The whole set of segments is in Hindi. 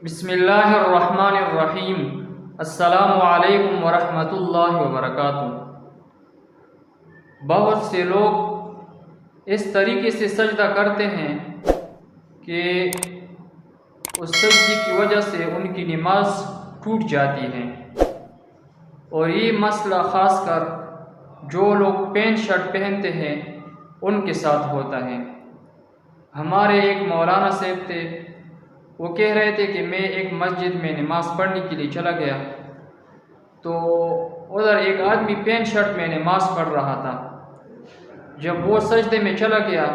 बिस्मिल्लाहिर्रहमानिर्रहीम। अस्सलामु अलैकुम वरहमतुल्लाहि वबरकातुहू। बहुत से लोग इस तरीके से सजदा करते हैं कि उस सजदे की वजह से उनकी नमाज टूट जाती है। और ये मसला ख़ासकर जो लोग पैंट शर्ट पहनते हैं उनके साथ होता है। हमारे एक मौलाना साहब थे, वो कह रहे थे कि मैं एक मस्जिद में नमाज़ पढ़ने के लिए चला गया तो उधर एक आदमी पैंट शर्ट में नमाज़ पढ़ रहा था। जब वो सजदे में चला गया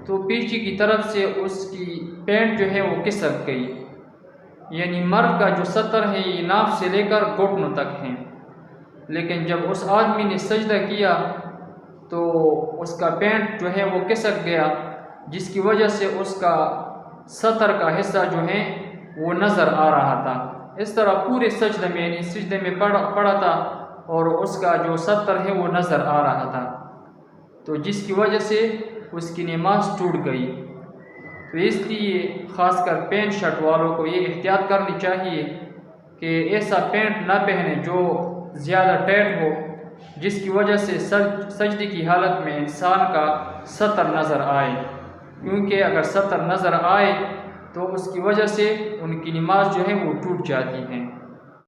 तो पीछे की तरफ से उसकी पैंट जो है वो खिसक गई, यानी मर्द का जो सतर है ये नाफ से लेकर घुटनों तक है। लेकिन जब उस आदमी ने सजदा किया तो उसका पैंट जो है वो खिसक गया, जिसकी वजह से उसका सतर का हिस्सा जो है वो नज़र आ रहा था। इस तरह पूरे सजदे में पड़ा था और उसका जो सतर है वो नज़र आ रहा था, तो जिसकी वजह से उसकी नमाज टूट गई। तो इसलिए ख़ासकर पैंट शर्ट वालों को ये एहतियात करनी चाहिए कि ऐसा पैंट ना पहने जो ज़्यादा टाइट हो, जिसकी वजह से सजदे की हालत में इंसान का सतर नज़र आए, क्योंकि अगर सतर नज़र आए तो उसकी वजह से उनकी नमाज जो है वो टूट जाती है।